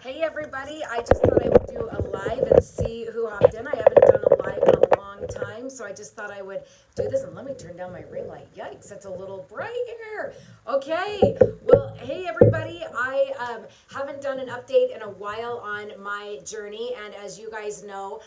Hey everybody, I just thought I would do a live and see who hopped in. I haven't done a live in a long time, so I just thought I would do this. And let me turn down my ring light. Yikes, it's a little bright here. Okay, well, hey everybody, I haven't done an update in a while on my journey, and as you guys know,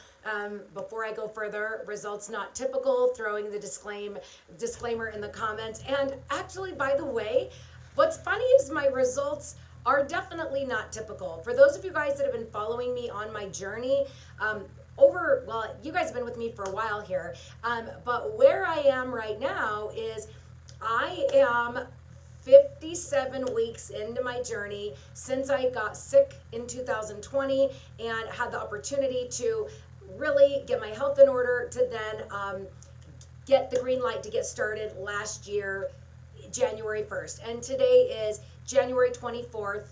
before I go further, results not typical, throwing the disclaimer in the comments. And actually, by the way, what's funny is my results are definitely not typical. For those of you guys that have been following me on my journey, well, you guys have been with me for a while here, but where I am right now is I am 57 weeks into my journey since I got sick in 2020 and had the opportunity to really get my health in order to then get the green light to get started last year, January 1st. And today is January 24th,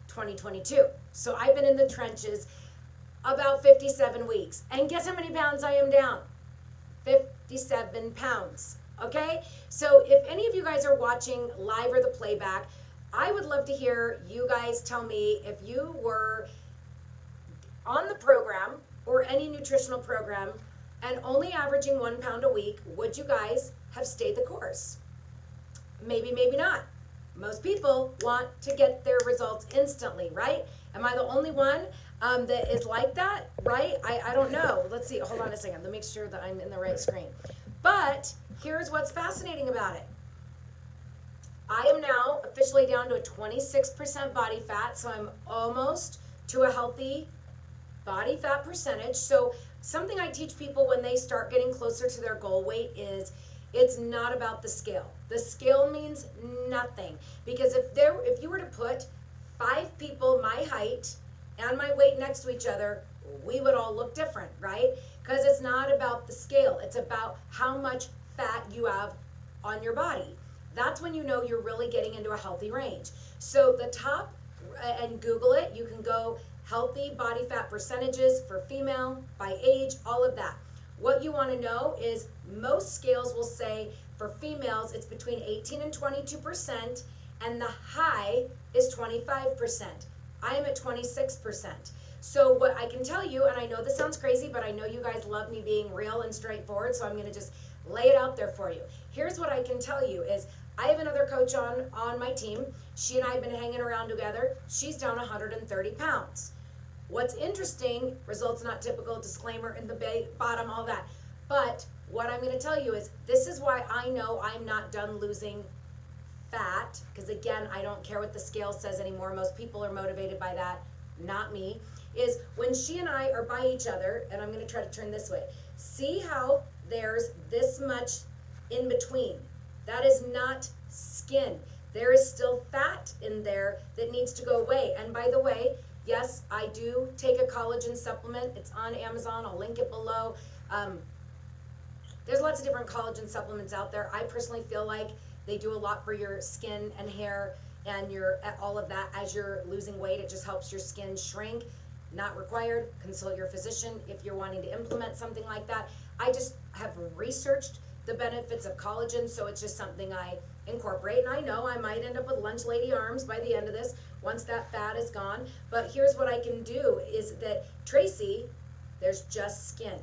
2022. So I've been in the trenches about 57 weeks. And guess how many pounds I am down? 57 pounds. Okay? So if any of you guys are watching live or the playback, I would love to hear you guys tell me if you were on the program or any nutritional program and only averaging 1 pound a week, would you guys have stayed the course? Maybe, maybe not. Most people want to get their results instantly, right? Am I the only one that is like that, right? I don't know. Let's see. Hold on a second. Let me make sure that I'm in the right screen. But here's what's fascinating about it. I am now officially down to a 26% body fat, so I'm almost to a healthy body fat percentage. So something I teach people when they start getting closer to their goal weight is it's not about the scale. The scale means nothing, because if you were to put 5 people my height and my weight next to each other, we would all look different, right? Because it's not about the scale. It's about how much fat you have on your body. That's when you know you're really getting into a healthy range. So the top, and Google it, you can go healthy body fat percentages for female, by age, all of that. What you want to know is most scales will say for females it's between 18 and 22%, and the high is 25%. I am at 26%. So what I can tell you, and I know this sounds crazy, but I know you guys love me being real and straightforward, so I'm going to just lay it out there for you. Here's what I can tell you is I have another coach on my team. She and I have been hanging around together. She's down 130 pounds. What's interesting, results not typical, disclaimer in the bottom, all that. But what I'm going to tell you is this is why I know I'm not done losing fat, because again, I don't care what the scale says anymore. Most people are motivated by that, not me, is when she and I are by each other, and I'm going to try to turn this way. See how there's this much in between? That is not skin. There is still fat in there that needs to go away. And by the way, yes, I do take a collagen supplement. It's on Amazon. I'll link it below. There's lots of different collagen supplements out there. I personally feel like they do a lot for your skin and hair and all of that. As you're losing weight, it just helps your skin shrink. Not required. Consult your physician if you're wanting to implement something like that. I just have researched the benefits of collagen, so it's just something I incorporate. And I know I might end up with lunch lady arms by the end of this once that fat is gone. But here's what I can do is that Tracy, there's just skin.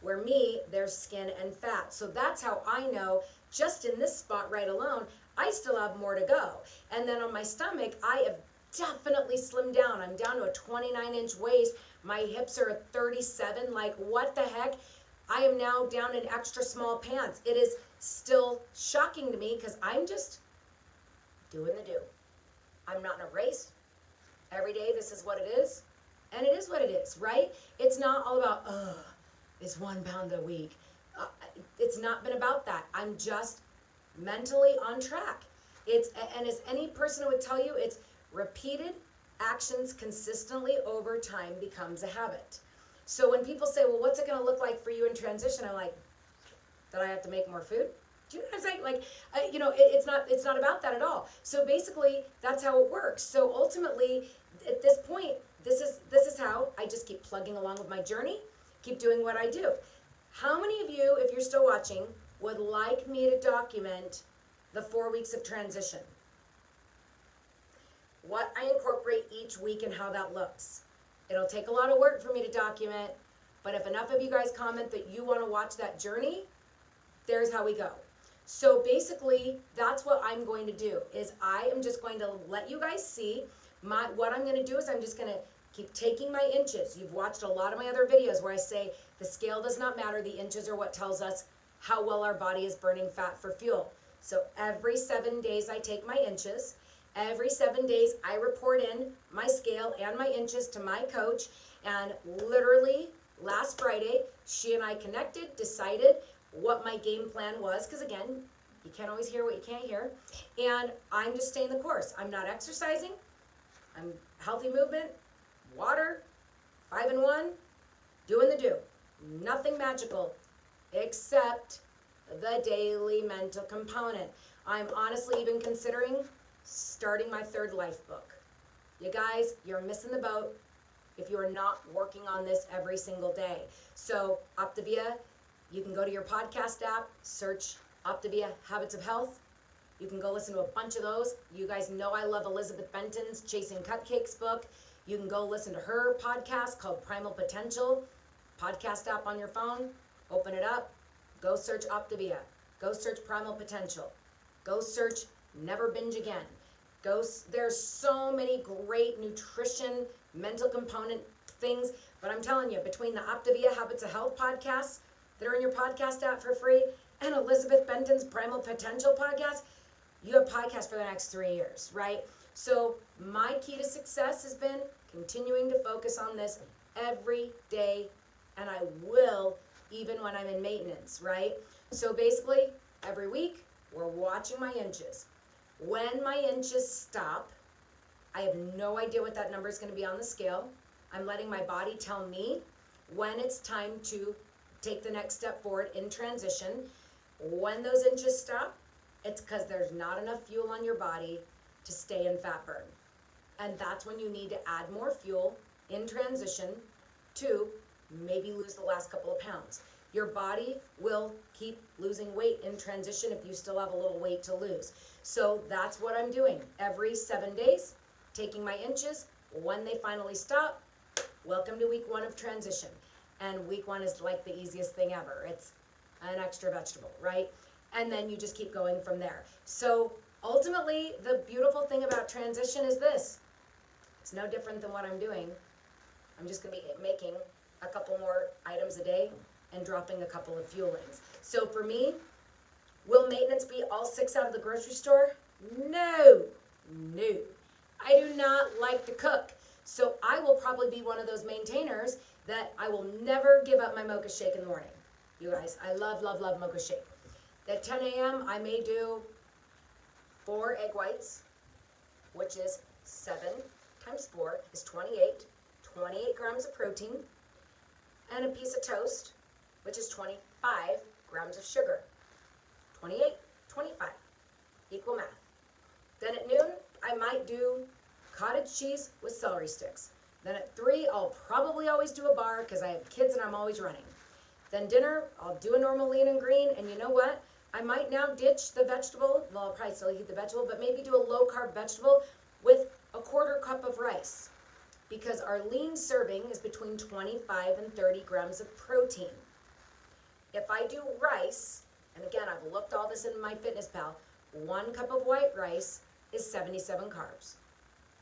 Where me, there's skin and fat. So that's how I know just in this spot right alone, I still have more to go. And then on my stomach, I have definitely slimmed down. I'm down to a 29-inch waist. My hips are at 37. Like, what the heck? I am now down in extra small pants. It is still shocking to me because I'm just doing the do. I'm not in a race. Every day, this is what it is. And it is what it is, right? It's not all about, it's 1 pound a week. It's not been about that. I'm just mentally on track. And as any person would tell you, it's repeated actions consistently over time becomes a habit. So when people say, well, what's it going to look like for you in transition? I'm like, that I have to make more food? Do you know what I'm saying? Like, it's not about that at all. So basically, that's how it works. So ultimately, at this point, this is how I just keep plugging along with my journey, keep doing what I do. How many of you, if you're still watching, would like me to document the 4 weeks of transition? what I incorporate each week and how that looks. It'll take a lot of work for me to document, but if enough of you guys comment that you want to watch that journey, there's how we go. So basically, that's what I'm going to do, is I am just going to let you guys see what I'm going to do is I'm just going to keep taking my inches. You've watched a lot of my other videos where I say the scale does not matter. The inches are what tells us how well our body is burning fat for fuel. So every 7 days I take my inches. Every 7 days I report in my scale and my inches to my coach. And literally last Friday, she and I connected, decided what my game plan was, because again, you can't always hear what you can't hear. And I'm just staying the course. I'm not exercising. I'm healthy movement, water, 5 and 1, doing the do. Nothing magical except the daily mental component. I'm honestly even considering starting my third life book. You guys, you're missing the boat if you are not working on this every single day. So Optavia, you can go to your podcast app, search Optavia Habits of Health. You can go listen to a bunch of those. You guys know I love Elizabeth Benton's Chasing Cupcakes book. You can go listen to her podcast called Primal Potential. Podcast app on your phone, open it up, go search Optavia. Go search Primal Potential. Go search Never Binge Again. There's so many great nutrition, mental component things, but I'm telling you, between the Optavia Habits of Health podcasts that are in your podcast app for free and Elizabeth Benton's Primal Potential podcast, you have podcasts for the next 3 years, right? So my key to success has been continuing to focus on this every day, and I will even when I'm in maintenance, right? So basically, every week, we're watching my inches. When my inches stop, I have no idea what that number is going to be on the scale. I'm letting my body tell me when it's time to take the next step forward in transition. When those inches stop, it's because there's not enough fuel on your body to stay in fat burn. And that's when you need to add more fuel in transition to maybe lose the last couple of pounds. Your body will keep losing weight in transition if you still have a little weight to lose. So that's what I'm doing. Every 7 days, taking my inches. When they finally stop, welcome to week 1 of transition. And week 1 is like the easiest thing ever. It's an extra vegetable, right? And then you just keep going from there. So ultimately, the beautiful thing about transition is this. It's no different than what I'm doing. I'm just going to be making a couple more items a day and dropping a couple of fuelings. So for me, will maintenance be all 6 out of the grocery store? No. I do not like to cook. So I will probably be one of those maintainers that I will never give up my mocha shake in the morning. You guys, I love mocha shake. At 10 a.m., I may do 4 egg whites, which is 7 times 4 is 28 grams of protein, and a piece of toast, which is 25 grams of sugar. 28, 25, equal math. Then at noon, I might do cottage cheese with celery sticks. Then at 3, I'll probably always do a bar because I have kids and I'm always running. Then dinner, I'll do a normal lean and green, and you know what? I might now ditch the vegetable. Well, I'll probably still eat the vegetable, but maybe do a low-carb vegetable with a 1/4 cup of rice, because our lean serving is between 25 and 30 grams of protein. If I do rice, and again, I've looked all this in my Fitness Pal, 1 cup of white rice is 77 carbs.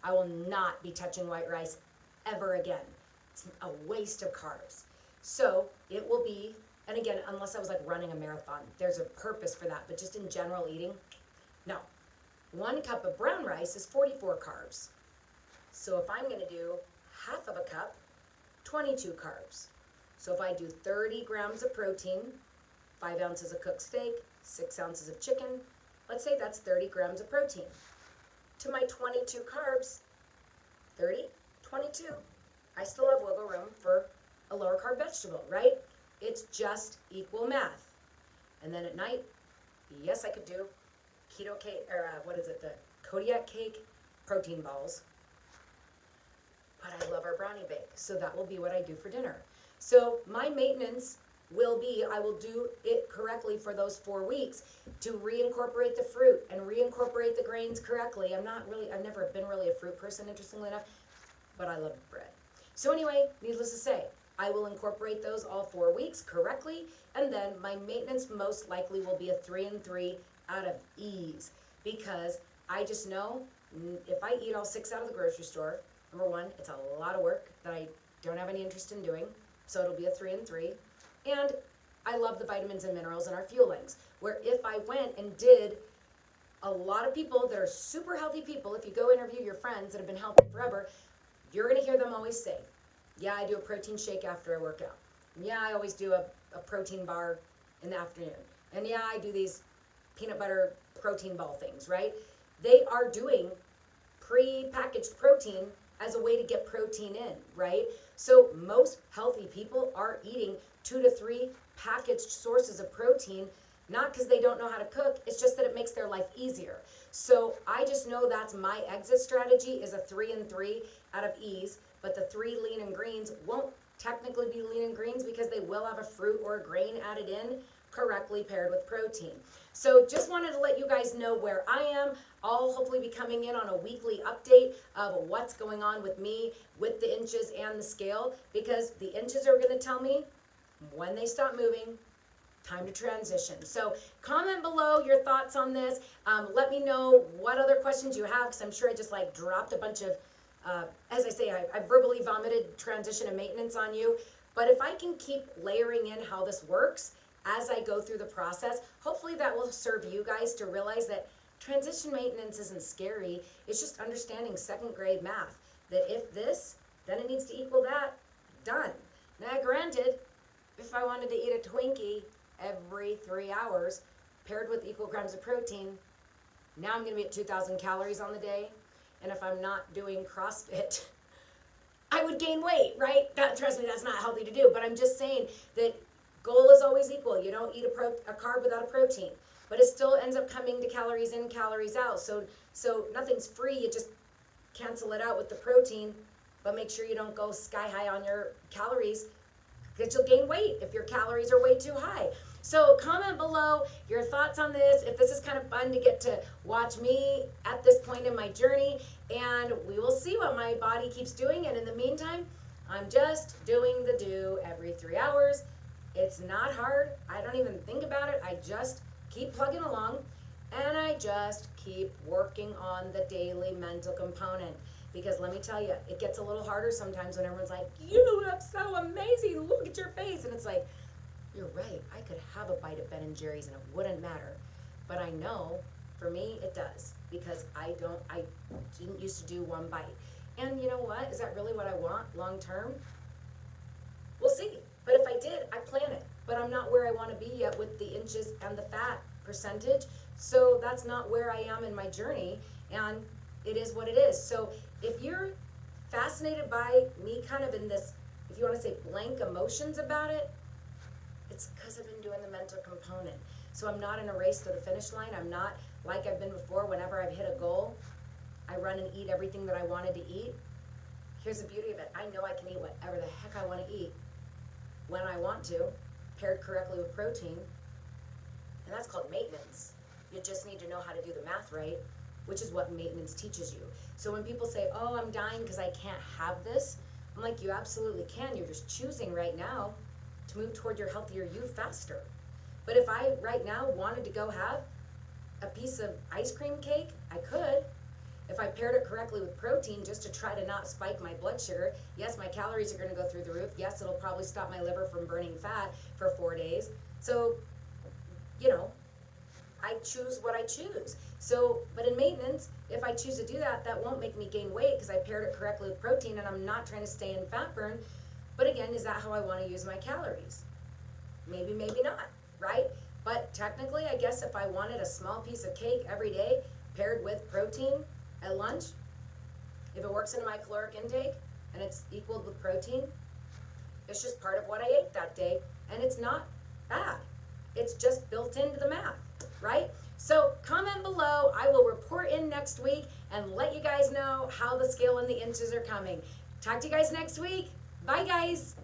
I will not be touching white rice ever again. It's a waste of carbs. So it will be, and again, unless I was like running a marathon, there's a purpose for that, but just in general eating, no. 1 cup of brown rice is 44 carbs. So if I'm gonna do half of a cup, 22 carbs. So if I do 30 grams of protein, 5 ounces of cooked steak, 6 ounces of chicken, let's say that's 30 grams of protein. To my 22 carbs, 30, 22. I still have wiggle room for a lower carb vegetable, right? It's just equal math. And then at night, yes, I could do keto cake, or the Kodiak cake protein balls. But I love our brownie bake, so that will be what I do for dinner. So my maintenance will be, I will do it correctly for those 4 weeks to reincorporate the fruit and reincorporate the grains correctly. I've never been really a fruit person, interestingly enough, but I love bread. So anyway, needless to say, I will incorporate those all 4 weeks correctly, and then my maintenance most likely will be a 3 and 3 out of ease, because I just know if I eat all 6 out of the grocery store, number one, it's a lot of work that I don't have any interest in doing, so it'll be a 3 and 3. And I love the vitamins and minerals in our fuelings, where if I went and did, a lot of people that are super healthy people, if you go interview your friends that have been healthy forever, you're gonna hear them always say, yeah, I do a protein shake after I work out. And yeah, I always do a protein bar in the afternoon. And yeah, I do these peanut butter protein ball things, right? They are doing pre-packaged protein as a way to get protein in, right? So most healthy people are eating 2 to 3 packaged sources of protein, not because they don't know how to cook, it's just that it makes their life easier. So I just know that's my exit strategy, is a 3 and 3 out of ease, but the 3 lean and greens won't technically be lean and greens because they will have a fruit or a grain added in, correctly paired with protein. So just wanted to let you guys know where I am. I'll hopefully be coming in on a weekly update of what's going on with me, with the inches and the scale, because the inches are gonna tell me when they stop moving, time to transition. So comment below your thoughts on this. Let me know what other questions you have, because I'm sure I just like dropped a bunch of, as I say, I verbally vomited transition and maintenance on you. But if I can keep layering in how this works as I go through the process, hopefully that will serve you guys to realize that transition maintenance isn't scary. It's just understanding 2nd grade math, that if this, then it needs to equal that, done. Now granted, if I wanted to eat a Twinkie every 3 hours paired with equal grams of protein, now I'm gonna be at 2,000 calories on the day. And if I'm not doing CrossFit, I would gain weight, right? Trust me, that's not healthy to do. But I'm just saying that goal is always equal. You don't eat a carb without a protein, but it still ends up coming to calories in, calories out. So nothing's free. You just cancel it out with the protein, but make sure you don't go sky high on your calories, because you'll gain weight if your calories are way too high. So comment below your thoughts on this, if this is kind of fun to get to watch me at this point in my journey, and we will see what my body keeps doing. And in the meantime, I'm just doing the do every 3 hours. It's not hard. I don't even think about it. I just keep plugging along, and I just keep working on the daily mental component. Because let me tell you, it gets a little harder sometimes when everyone's like, you look so amazing, look at your face. And it's like, you're right, I could have a bite of Ben & Jerry's and it wouldn't matter. But I know, for me, it does. Because I didn't used to do 1 bite. And you know what? Is that really what I want long term? We'll see. But if I did, I plan it. But I'm not where I want to be yet with the inches and the fat percentage. So that's not where I am in my journey. And it is what it is. So if you're fascinated by me kind of in this, if you want to say blank emotions about it, it's because I've been doing the mental component. So I'm not in a race to the finish line. I'm not like I've been before. Whenever I've hit a goal, I run and eat everything that I wanted to eat. Here's the beauty of it. I know I can eat whatever the heck I want to eat when I want to, paired correctly with protein. And that's called maintenance. You just need to know how to do the math right, which is what maintenance teaches you. So when people say, oh, I'm dying because I can't have this, I'm like, you absolutely can. You're just choosing right now to move toward your healthier you faster. But if I right now wanted to go have a piece of ice cream cake, I could. If I paired it correctly with protein just to try to not spike my blood sugar, yes, my calories are going to go through the roof. Yes, it'll probably stop my liver from burning fat for 4 days. So, you know, I choose what I choose. So, but in maintenance, if I choose to do that, that won't make me gain weight because I paired it correctly with protein and I'm not trying to stay in fat burn. But again, is that how I want to use my calories? Maybe, maybe not, right? But technically, I guess if I wanted a small piece of cake every day paired with protein at lunch, if it works into my caloric intake and it's equaled with protein, it's just part of what I ate that day, and it's not bad. It's just built into the math, right? So comment below. I will report in next week and let you guys know how the scale and the inches are coming. Talk to you guys next week. Bye, guys.